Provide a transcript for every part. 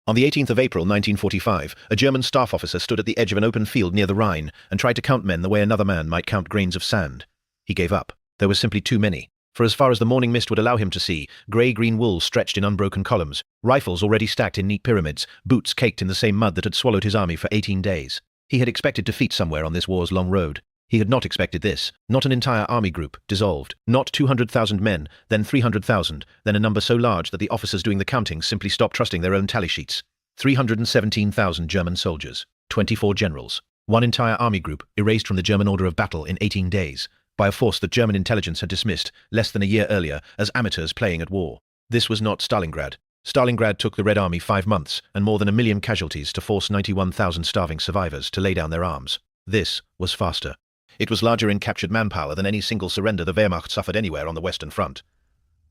On the 18th of April 1945, a German staff officer stood at the edge of an open field near the Rhine and tried to count men the way another man might count grains of sand. He gave up. There were simply too many. For as far as the morning mist would allow him to see, grey-green wool stretched in unbroken columns, rifles already stacked in neat pyramids, boots caked in the same mud that had swallowed his army for 18 days. He had expected defeat somewhere on this war's long road. He had not expected this. Not an entire army group, dissolved. Not 200,000 men, then 300,000, then a number so large that the officers doing the counting simply stopped trusting their own tally sheets. 317,000 German soldiers, 24 generals. One entire army group, erased from the German order of battle in 18 days, by a force that German intelligence had dismissed, less than a year earlier, as amateurs playing at war. This was not Stalingrad. Stalingrad took the Red Army 5 months, and more than 1 million casualties to force 91,000 starving survivors to lay down their arms. This was faster. It was larger in captured manpower than any single surrender the Wehrmacht suffered anywhere on the Western Front.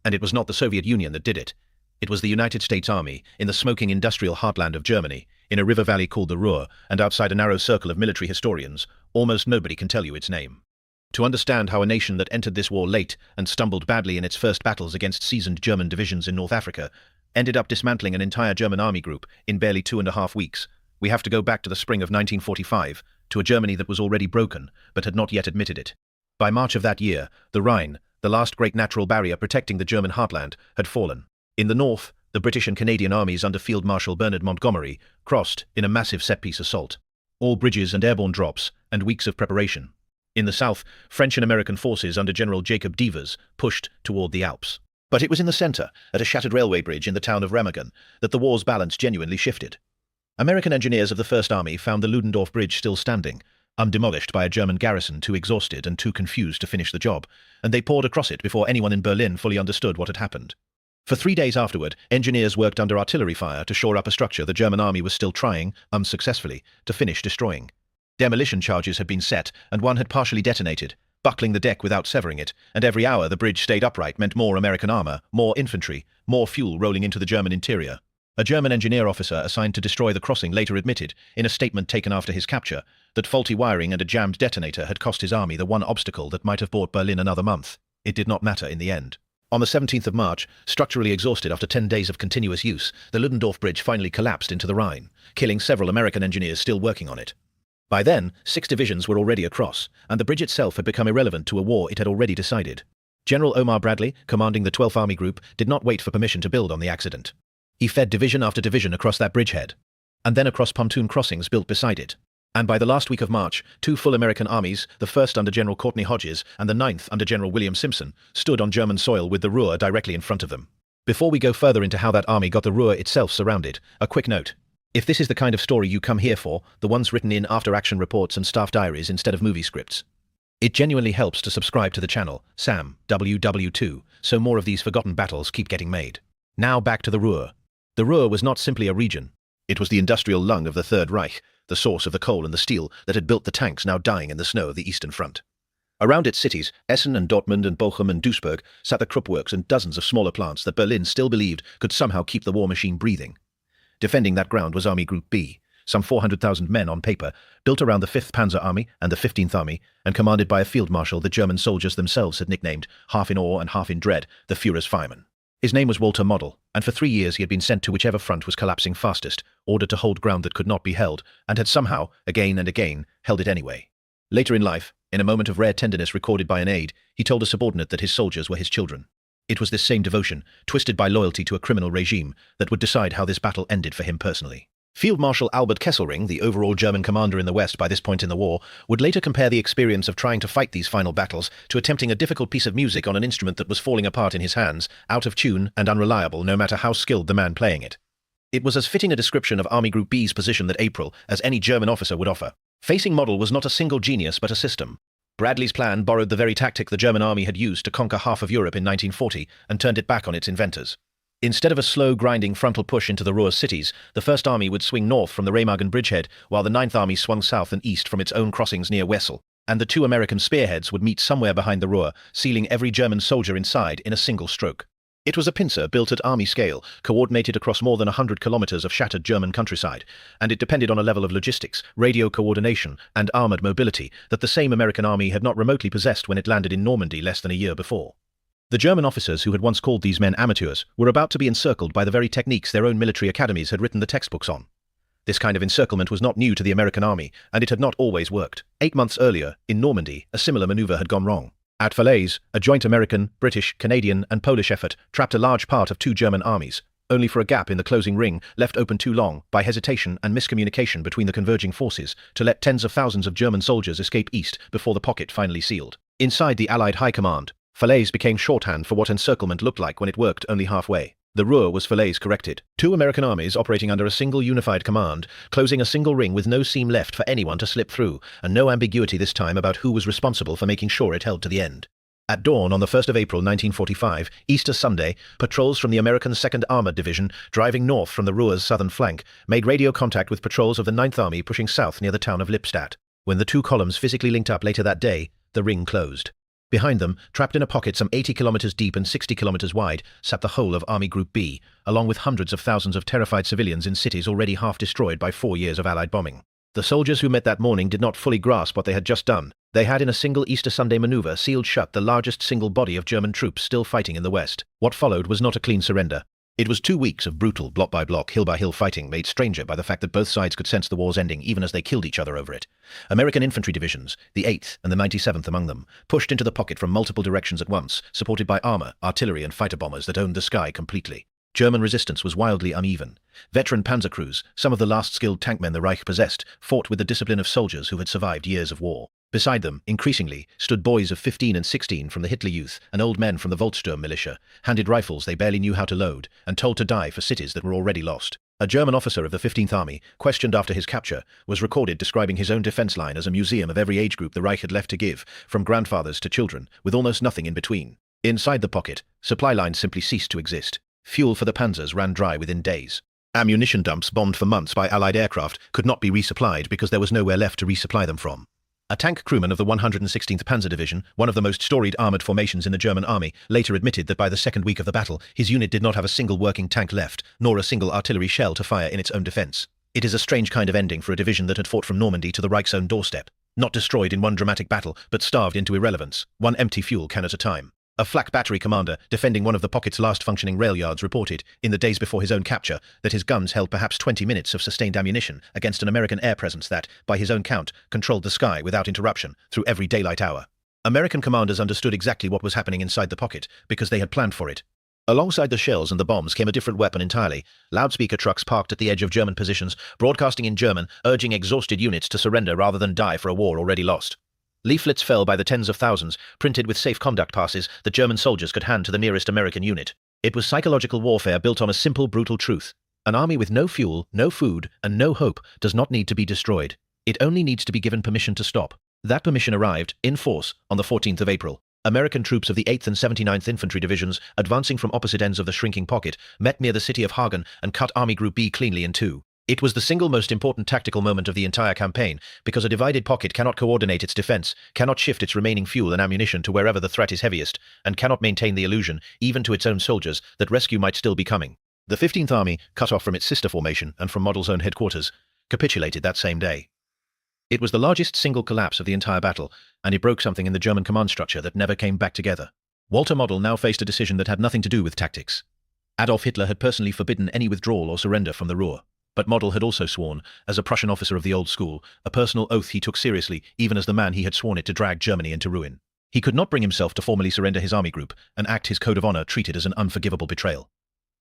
And it was not the Soviet Union that did it. It was the United States Army, in the smoking industrial heartland of Germany, in a river valley called the Ruhr, and outside a narrow circle of military historians, almost nobody can tell you its name. To understand how a nation that entered this war late and stumbled badly in its first battles against seasoned German divisions in North Africa, ended up dismantling an entire German army group in barely 2.5 weeks, we have to go back to the spring of 1945, to a Germany that was already broken, but had not yet admitted it. By March of that year, the Rhine, the last great natural barrier protecting the German heartland, had fallen. In the north, the British and Canadian armies under Field Marshal Bernard Montgomery crossed in a massive set-piece assault. All bridges and airborne drops, and weeks of preparation. In the south, French and American forces under General Jacob Devers pushed toward the Alps. But it was in the center, at a shattered railway bridge in the town of Remagen, that the war's balance genuinely shifted. American engineers of the First Army found the Ludendorff Bridge still standing, undemolished by a German garrison too exhausted and too confused to finish the job, and they poured across it before anyone in Berlin fully understood what had happened. For 3 days afterward, engineers worked under artillery fire to shore up a structure the German army was still trying, unsuccessfully, to finish destroying. Demolition charges had been set, and one had partially detonated, buckling the deck without severing it, and every hour the bridge stayed upright meant more American armor, more infantry, more fuel rolling into the German interior. A German engineer officer assigned to destroy the crossing later admitted, in a statement taken after his capture, that faulty wiring and a jammed detonator had cost his army the one obstacle that might have bought Berlin another month. It did not matter in the end. On the 17th of March, structurally exhausted after 10 days of continuous use, the Ludendorff Bridge finally collapsed into the Rhine, killing several American engineers still working on it. By then, 6 divisions were already across, and the bridge itself had become irrelevant to a war it had already decided. General Omar Bradley, commanding the 12th Army Group, did not wait for permission to build on the accident. He fed division after division across that bridgehead, and then across pontoon crossings built beside it. And by the last week of March, 2 full American armies, the 1st under General Courtney Hodges and the 9th under General William Simpson, stood on German soil with the Ruhr directly in front of them. Before we go further into how that army got the Ruhr itself surrounded, a quick note. If this is the kind of story you come here for, the ones written in after-action reports and staff diaries instead of movie scripts, it genuinely helps to subscribe to the channel, Sam, WW2, so more of these forgotten battles keep getting made. Now back to the Ruhr. The Ruhr was not simply a region. It was the industrial lung of the Third Reich, the source of the coal and the steel that had built the tanks now dying in the snow of the Eastern Front. Around its cities, Essen and Dortmund and Bochum and Duisburg, sat the Krupp works and dozens of smaller plants that Berlin still believed could somehow keep the war machine breathing. Defending that ground was Army Group B, some 400,000 men on paper, built around the 5th Panzer Army and the 15th Army, and commanded by a field marshal the German soldiers themselves had nicknamed, half in awe and half in dread, the Führer's fireman. His name was Walter Model, and for 3 years he had been sent to whichever front was collapsing fastest, ordered to hold ground that could not be held, and had somehow, again and again, held it anyway. Later in life, in a moment of rare tenderness recorded by an aide, he told a subordinate that his soldiers were his children. It was this same devotion, twisted by loyalty to a criminal regime, that would decide how this battle ended for him personally. Field Marshal Albert Kesselring, the overall German commander in the West by this point in the war, would later compare the experience of trying to fight these final battles to attempting a difficult piece of music on an instrument that was falling apart in his hands, out of tune and unreliable no matter how skilled the man playing it. It was as fitting a description of Army Group B's position that April as any German officer would offer. Facing Model was not a single genius but a system. Bradley's plan borrowed the very tactic the German army had used to conquer half of Europe in 1940 and turned it back on its inventors. Instead of a slow, grinding frontal push into the Ruhr cities, the First Army would swing north from the Remagen bridgehead, while the Ninth Army swung south and east from its own crossings near Wessel, and the 2 American spearheads would meet somewhere behind the Ruhr, sealing every German soldier inside in a single stroke. It was a pincer built at army scale, coordinated across more than 100 kilometers of shattered German countryside, and it depended on a level of logistics, radio coordination, and armored mobility that the same American army had not remotely possessed when it landed in Normandy less than a year before. The German officers who had once called these men amateurs were about to be encircled by the very techniques their own military academies had written the textbooks on. This kind of encirclement was not new to the American army, and it had not always worked. 8 months earlier, in Normandy, a similar maneuver had gone wrong. At Falaise, a joint American, British, Canadian, and Polish effort trapped a large part of 2 German armies, only for a gap in the closing ring left open too long by hesitation and miscommunication between the converging forces to let tens of thousands of German soldiers escape east before the pocket finally sealed. Inside the Allied High Command, Falaise became shorthand for what encirclement looked like when it worked only halfway. The Ruhr was Falaise corrected. 2 American armies operating under a single unified command, closing a single ring with no seam left for anyone to slip through, and no ambiguity this time about who was responsible for making sure it held to the end. At dawn on the 1st of April 1945, Easter Sunday, patrols from the American 2nd Armored Division, driving north from the Ruhr's southern flank, made radio contact with patrols of the 9th Army pushing south near the town of Lippstadt. When the 2 columns physically linked up later that day, the ring closed. Behind them, trapped in a pocket some 80 kilometers deep and 60 kilometers wide, sat the whole of Army Group B, along with hundreds of thousands of terrified civilians in cities already half destroyed by 4 years of Allied bombing. The soldiers who met that morning did not fully grasp what they had just done. They had in a single Easter Sunday maneuver sealed shut the largest single body of German troops still fighting in the West. What followed was not a clean surrender. It was 2 weeks of brutal block-by-block, hill-by-hill fighting made stranger by the fact that both sides could sense the war's ending even as they killed each other over it. American infantry divisions, the 8th and the 97th among them, pushed into the pocket from multiple directions at once, supported by armor, artillery and fighter bombers that owned the sky completely. German resistance was wildly uneven. Veteran panzer crews, some of the last skilled tank men the Reich possessed, fought with the discipline of soldiers who had survived years of war. Beside them, increasingly, stood boys of 15 and 16 from the Hitler Youth and old men from the Volkssturm militia, handed rifles they barely knew how to load, and told to die for cities that were already lost. A German officer of the 15th Army, questioned after his capture, was recorded describing his own defense line as a museum of every age group the Reich had left to give, from grandfathers to children, with almost nothing in between. Inside the pocket, supply lines simply ceased to exist. Fuel for the panzers ran dry within days. Ammunition dumps bombed for months by Allied aircraft could not be resupplied because there was nowhere left to resupply them from. A tank crewman of the 116th Panzer Division, one of the most storied armoured formations in the German army, later admitted that by the second week of the battle, his unit did not have a single working tank left, nor a single artillery shell to fire in its own defence. It is a strange kind of ending for a division that had fought from Normandy to the Reich's own doorstep. Not destroyed in one dramatic battle, but starved into irrelevance, one empty fuel can at a time. A flak battery commander, defending one of the pocket's last functioning rail yards, reported, in the days before his own capture, that his guns held perhaps 20 minutes of sustained ammunition against an American air presence that, by his own count, controlled the sky without interruption through every daylight hour. American commanders understood exactly what was happening inside the pocket, because they had planned for it. Alongside the shells and the bombs came a different weapon entirely, loudspeaker trucks parked at the edge of German positions, broadcasting in German, urging exhausted units to surrender rather than die for a war already lost. Leaflets fell by the tens of thousands, printed with safe conduct passes that German soldiers could hand to the nearest American unit. It was psychological warfare built on a simple, brutal truth. An army with no fuel, no food, and no hope does not need to be destroyed. It only needs to be given permission to stop. That permission arrived, in force, on the 14th of April. American troops of the 8th and 79th Infantry Divisions, advancing from opposite ends of the shrinking pocket, met near the city of Hagen and cut Army Group B cleanly in two. It was the single most important tactical moment of the entire campaign, because a divided pocket cannot coordinate its defense, cannot shift its remaining fuel and ammunition to wherever the threat is heaviest, and cannot maintain the illusion, even to its own soldiers, that rescue might still be coming. The 15th Army, cut off from its sister formation and from Model's own headquarters, capitulated that same day. It was the largest single collapse of the entire battle, and it broke something in the German command structure that never came back together. Walter Model now faced a decision that had nothing to do with tactics. Adolf Hitler had personally forbidden any withdrawal or surrender from the Ruhr. But Model had also sworn, as a Prussian officer of the old school, a personal oath he took seriously, even as the man he had sworn it to drag Germany into ruin. He could not bring himself to formally surrender his army group, an act his code of honor treated as an unforgivable betrayal.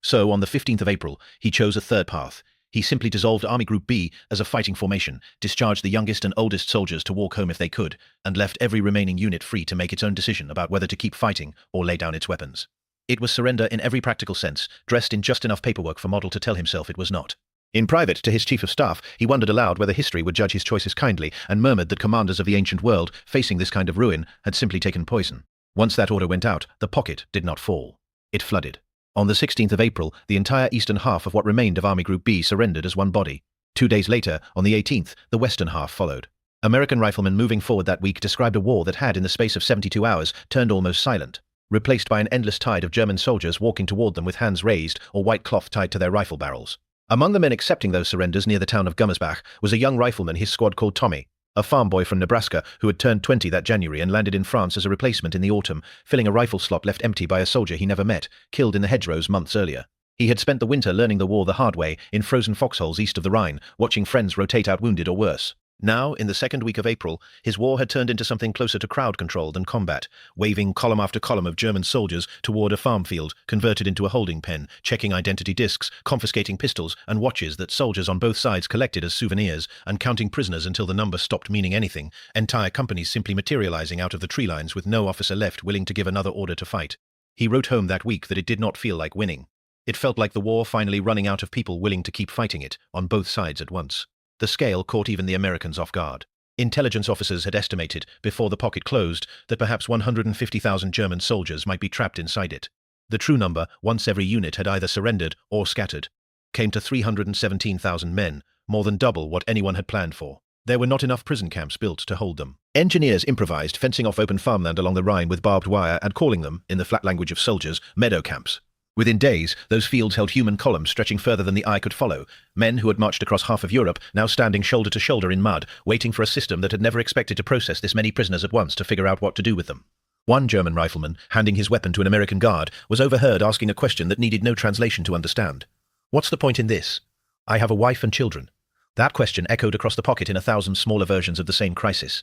So, on the 15th of April, he chose a third path. He simply dissolved Army Group B as a fighting formation, discharged the youngest and oldest soldiers to walk home if they could, and left every remaining unit free to make its own decision about whether to keep fighting or lay down its weapons. It was surrender in every practical sense, dressed in just enough paperwork for Model to tell himself it was not. In private, to his chief of staff, he wondered aloud whether history would judge his choices kindly, and murmured that commanders of the ancient world, facing this kind of ruin, had simply taken poison. Once that order went out, the pocket did not fall. It flooded. On the 16th of April, the entire eastern half of what remained of Army Group B surrendered as one body. 2 days later, on the 18th, the western half followed. American riflemen moving forward that week described a war that had, in the space of 72 hours, turned almost silent, replaced by an endless tide of German soldiers walking toward them with hands raised or white cloth tied to their rifle barrels. Among the men accepting those surrenders near the town of Gummersbach was a young rifleman his squad called Tommy. a farm boy from Nebraska who had turned 20 that January and landed in France as a replacement in the autumn, filling a rifle slot left empty by a soldier he never met, killed in the hedgerows months earlier. He had spent the winter learning the war the hard way, in frozen foxholes east of the Rhine, watching friends rotate out wounded or worse. Now, in the second week of April, his war had turned into something closer to crowd control than combat, waving column after column of German soldiers toward a farm field, converted into a holding pen, checking identity discs, confiscating pistols and watches that soldiers on both sides collected as souvenirs, and counting prisoners until the number stopped meaning anything, entire companies simply materializing out of the tree lines with no officer left willing to give another order to fight. He wrote home that week that it did not feel like winning. It felt like the war finally running out of people willing to keep fighting it, on both sides at once. The scale caught even the Americans off guard. Intelligence officers had estimated, before the pocket closed, that perhaps 150,000 German soldiers might be trapped inside it. The true number, once every unit had either surrendered or scattered, came to 317,000 men, more than double what anyone had planned for. There were not enough prison camps built to hold them. Engineers improvised, fencing off open farmland along the Rhine with barbed wire and calling them, in the flat language of soldiers, meadow camps. Within days, those fields held human columns stretching further than the eye could follow, men who had marched across half of Europe now standing shoulder to shoulder in mud, waiting for a system that had never expected to process this many prisoners at once to figure out what to do with them. One German rifleman, handing his weapon to an American guard, was overheard asking a question that needed no translation to understand. "What's the point in this? I have a wife and children." That question echoed across the pocket in 1,000 smaller versions of the same crisis.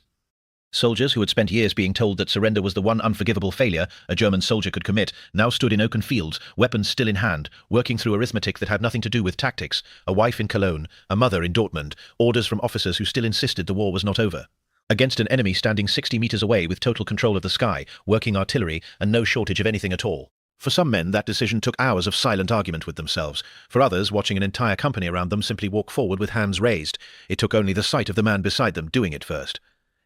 Soldiers who had spent years being told that surrender was the one unforgivable failure a German soldier could commit now stood in open fields, weapons still in hand, working through arithmetic that had nothing to do with tactics, a wife in Cologne, a mother in Dortmund, orders from officers who still insisted the war was not over. Against an enemy standing 60 meters away with total control of the sky, working artillery, and no shortage of anything at all. For some men, that decision took hours of silent argument with themselves. For others, watching an entire company around them simply walk forward with hands raised, it took only the sight of the man beside them doing it first.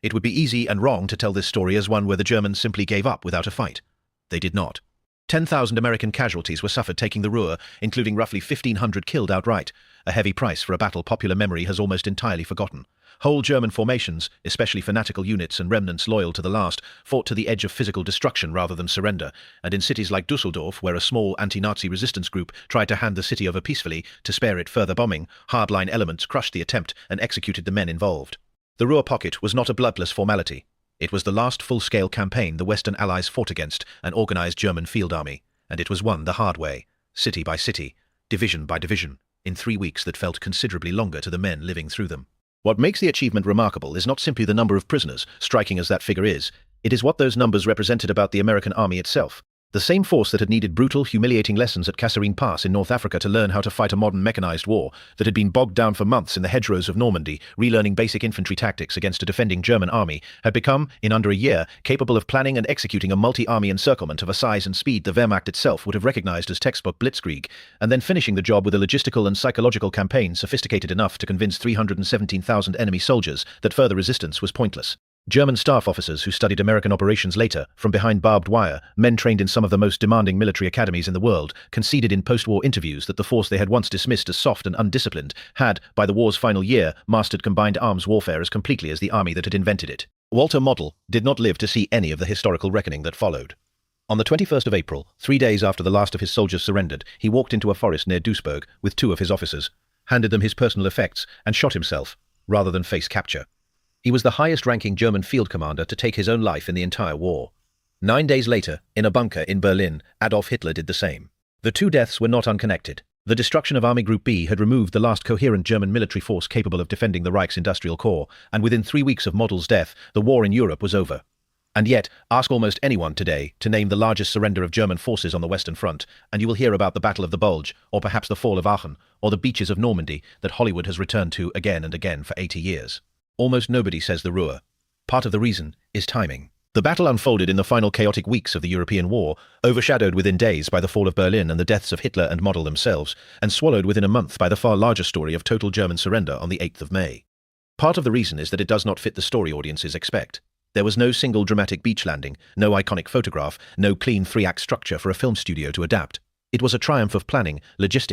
It would be easy and wrong to tell this story as one where the Germans simply gave up without a fight. They did not. 10,000 American casualties were suffered taking the Ruhr, including roughly 1,500 killed outright, a heavy price for a battle popular memory has almost entirely forgotten. Whole German formations, especially fanatical units and remnants loyal to the last, fought to the edge of physical destruction rather than surrender, and in cities like Dusseldorf, where a small anti-Nazi resistance group tried to hand the city over peacefully to spare it further bombing, hardline elements crushed the attempt and executed the men involved. The Ruhr pocket was not a bloodless formality. It was the last full-scale campaign the Western Allies fought against an organized German field army, and it was won the hard way, city by city, division by division, in 3 weeks that felt considerably longer to the men living through them. What makes the achievement remarkable is not simply the number of prisoners, striking as that figure is, it is what those numbers represented about the American army itself. The same force that had needed brutal, humiliating lessons at Kasserine Pass in North Africa to learn how to fight a modern mechanized war, that had been bogged down for months in the hedgerows of Normandy, relearning basic infantry tactics against a defending German army, had become, in under a year, capable of planning and executing a multi-army encirclement of a size and speed the Wehrmacht itself would have recognized as textbook blitzkrieg, and then finishing the job with a logistical and psychological campaign sophisticated enough to convince 317,000 enemy soldiers that further resistance was pointless. German staff officers who studied American operations later, from behind barbed wire, men trained in some of the most demanding military academies in the world, conceded in post-war interviews that the force they had once dismissed as soft and undisciplined had, by the war's final year, mastered combined arms warfare as completely as the army that had invented it. Walter Model did not live to see any of the historical reckoning that followed. On the 21st of April, 3 days after the last of his soldiers surrendered, he walked into a forest near Duisburg with 2 of his officers, handed them his personal effects, and shot himself, rather than face capture. He was the highest-ranking German field commander to take his own life in the entire war. 9 days later, in a bunker in Berlin, Adolf Hitler did the same. The 2 deaths were not unconnected. The destruction of Army Group B had removed the last coherent German military force capable of defending the Reich's industrial core, and within 3 weeks of Model's death, the war in Europe was over. And yet, ask almost anyone today to name the largest surrender of German forces on the Western Front, and you will hear about the Battle of the Bulge, or perhaps the fall of Aachen, or the beaches of Normandy that Hollywood has returned to again and again for 80 years. Almost nobody says the Ruhr. Part of the reason is timing. The battle unfolded in the final chaotic weeks of the European war, overshadowed within days by the fall of Berlin and the deaths of Hitler and Model themselves, and swallowed within a month by the far larger story of total German surrender on the 8th of May. Part of the reason is that it does not fit the story audiences expect. There was no single dramatic beach landing, no iconic photograph, no clean 3-act structure for a film studio to adapt. It was a triumph of planning, logistics,